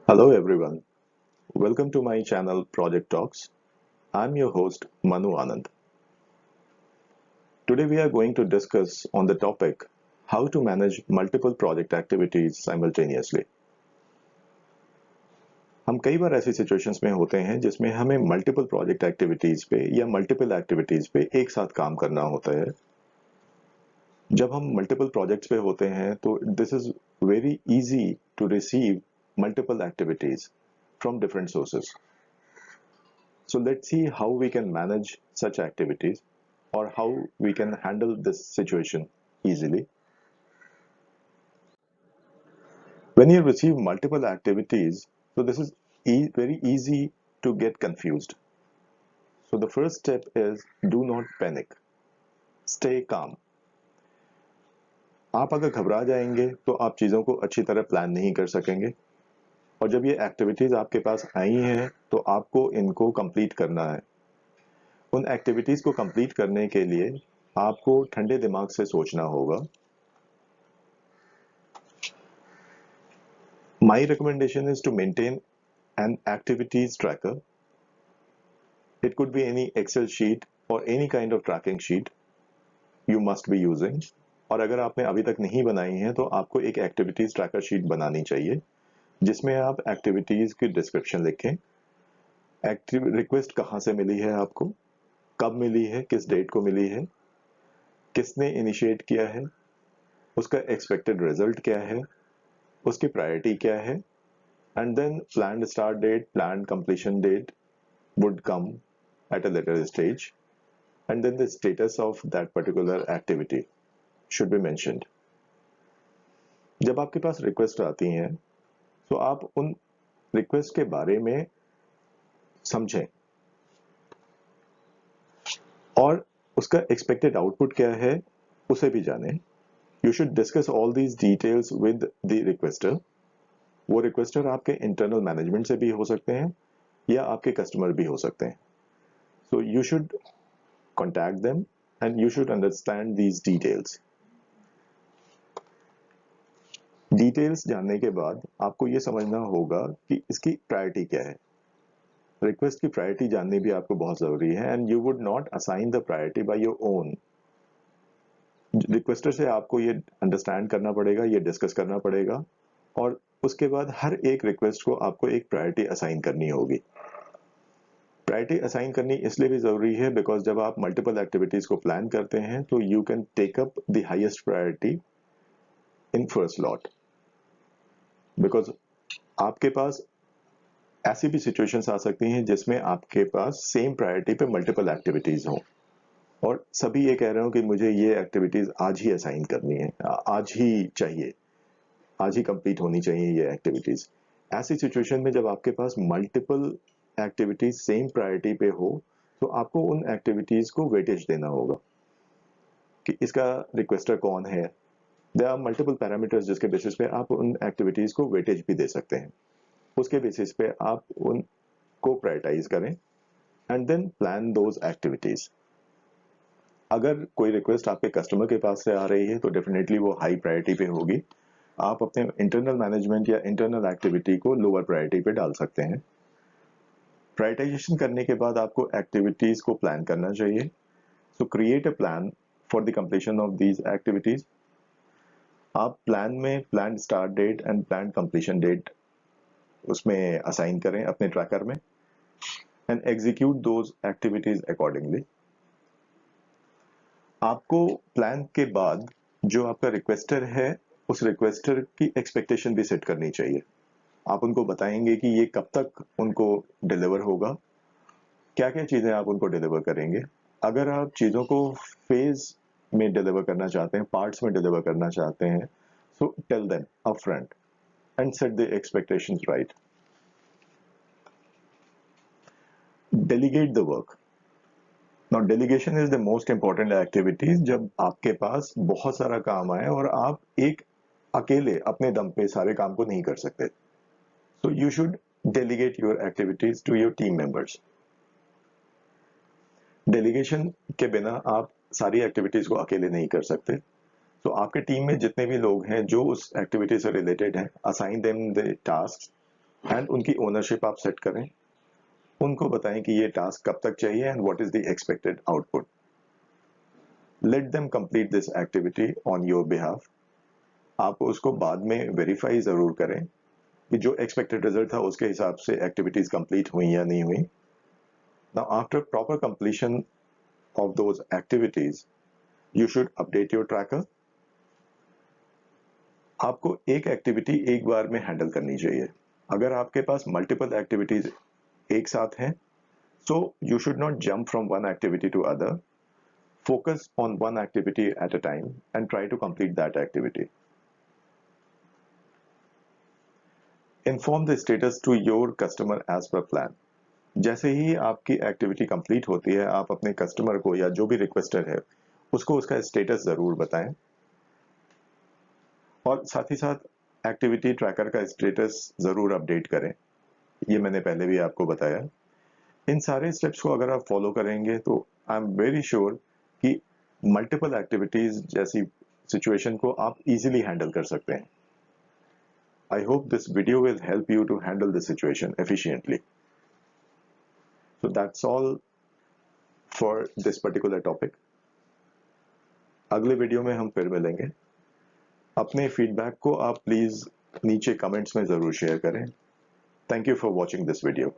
Hello everyone, welcome to my channel Project Talks. I'm your host Manu Anand. Today we are going to discuss on the topic how to manage multiple project activities simultaneously. हम कई बार ऐसी situations में होते हैं जिसमें हमें multiple project activities पे या मल्टीपल एक्टिविटीज पे एक साथ काम करना होता है. जब हम मल्टीपल प्रोजेक्ट्स पे होते हैं तो this is very easy to receive multiple activities from different sources. So let's see how we can manage such activities or how we can handle this situation easily. When you receive multiple activities, so this is very easy to get confused. So the first step is do not panic. Stay calm. आप अगर घबरा जाएंगे तो आप चीज़ों को अच्छी तरह प्लान नहीं कर सकेंगे. और जब ये एक्टिविटीज़ आपके पास आई हैं तो आपको इनको कंप्लीट करना है. उन एक्टिविटीज़ को कंप्लीट करने के लिए आपको ठंडे दिमाग से सोचना होगा. My recommendation is to maintain an activities tracker. It could be any Excel sheet or any kind of tracking sheet you must be using. और अगर आपने अभी तक नहीं बनाई है तो आपको एक एक्टिविटीज ट्रैकर शीट बनानी चाहिए जिसमें आप एक्टिविटीज की डिस्क्रिप्शन लिखें, रिक्वेस्ट कहाँ से मिली है आपको, कब मिली है, किस डेट को मिली है, किसने इनिशिएट किया है, उसका एक्सपेक्टेड रिजल्ट क्या है, उसकी प्रायोरिटी क्या है, and then planned start date, planned completion date would come at a later stage, and then the status of that particular activity should be mentioned. जब आपके पास रिक्वेस्ट आती हैं तो आप उन रिक्वेस्ट के बारे में समझें और उसका एक्सपेक्टेड आउटपुट क्या है उसे भी जानें. You should discuss all these details with the requester. वो रिक्वेस्टर आपके इंटरनल मैनेजमेंट से भी हो सकते हैं या आपके कस्टमर भी हो सकते हैं. So you should contact them and you should understand these details. Details जानने के बाद आपको ये समझना होगा कि इसकी प्रायोरिटी क्या है. रिक्वेस्ट की प्रायोरिटी जाननी भी आपको बहुत ज़रूरी है and you would not assign the priority by your own. Requester से आपको ये अंडरस्टैंड करना पड़ेगा, ये डिस्कस करना पड़ेगा और उसके बाद हर एक रिक्वेस्ट को आपको एक प्रायोरिटी असाइन करनी होगी. प्रायोरिटी असाइन करनी इसलिए भी ज़रूरी है बिकॉज जब आप मल्टीपल एक्टिविटीज़ को प्लान करते हैं तो you can take up the highest priority in first lot. Because आपके पास ऐसी भी सिचुएशंस आ सकती हैं जिसमें आपके पास सेम प्रायोरिटी पे मल्टीपल एक्टिविटीज हों और सभी ये कह रहे हो कि मुझे ये एक्टिविटीज आज ही असाइन करनी है, आज ही चाहिए, आज ही कंप्लीट होनी चाहिए ये एक्टिविटीज. ऐसी सिचुएशन में जब आपके पास मल्टीपल एक्टिविटीज सेम प्रायोरिटी पे हो तो आपको उन एक्टिविटीज को वेटेज देना होगा कि इसका रिक्वेस्टर कौन है. देयर आर मल्टीपल पैरामीटर्स जिसके बेसिस पे आप उन एक्टिविटीज को वेटेज भी दे सकते हैं. उसके बेसिस पे आप उनको प्रायोरिटाइज करें and then plan those activities. अगर कोई रिक्वेस्ट आपके कस्टमर के पास से आ रही है तो डेफिनेटली वो हाई प्रायोरिटी पे होगी. आप अपने इंटरनल मैनेजमेंट या इंटरनल एक्टिविटी को लोअर प्रायोरिटी पे डाल सकते हैं. प्रायोरिटाइजेशन करने के बाद आपको एक्टिविटीज को प्लान करना चाहिए. So create a plan for the completion of these activities. आप प्लान में plan start date and plan completion date उसमें असाइन करें अपने ट्रैकर में and execute those activities accordingly. आपको प्लान के बाद जो आपका रिक्वेस्टर है उस रिक्वेस्टर की एक्सपेक्टेशन भी सेट करनी चाहिए. आप उनको बताएंगे कि ये कब तक उनको डिलीवर होगा, क्या क्या चीज़ें आप उनको डिलीवर करेंगे. अगर आप चीज़ों को फेज में डिलीवर करना चाहते हैं, पार्ट्स में डिलीवर करना चाहते हैं, so tell them upfront and set the expectations right. Delegate the work. Now delegation is the most important activities जब आपके पास बहुत सारा काम आए और आप एक अकेले अपने दम पे सारे काम को नहीं कर सकते. So you should delegate your activities to your team members. Delegation के बिना आप सारी एक्टिविटीज को अकेले नहीं कर सकते. तो आपके टीम में जितने भी लोग हैं जो उस एक्टिविटी से रिलेटेड हैं, assign them the task and उनकी ओनरशिप आप सेट करें, उनको बताएं कि ये टास्क कब तक चाहिए and what is the expected output. Let them complete this activity on your behalf. आप उसको बाद में वेरीफाई जरूर करें कि जो एक्सपेक्टेड रिजल्ट था उसके हिसाब से एक्टिविटीज कंप्लीट हुई या नहीं हुई। Now after proper completion of those activities you should update your tracker. आपको एक एक्टिविटी एक बार में हैंडल करनी चाहिए। अगर आपके पास मल्टीपल एक्टिविटीज एक साथ हैं, so you should not jump from one activity to other. Focus on one activity at a time and try to complete that activity. Inform the status to your customer as per plan. जैसे ही आपकी activity complete होती है, आप अपने customer को या जो भी रिक्वेस्टर है उसको उसका स्टेटस जरूर बताएं, और साथ ही साथ एक्टिविटी ट्रैकर का स्टेटस जरूर अपडेट करें। ये मैंने पहले भी आपको बताया। इन सारे स्टेप्स को अगर आप फॉलो करेंगे तो आई एम वेरी श्योर कि मल्टीपल एक्टिविटीज जैसी सिचुएशन को आप इजीली हैंडल कर सकते हैं। I hope this video will help you to handle this situation efficiently. So that's all for this particular topic. अगले वीडियो में हम फिर मिलेंगे। अपने फीडबैक को आप प्लीज नीचे कमेंट्स में जरूर शेयर करें। Thank you for watching this video.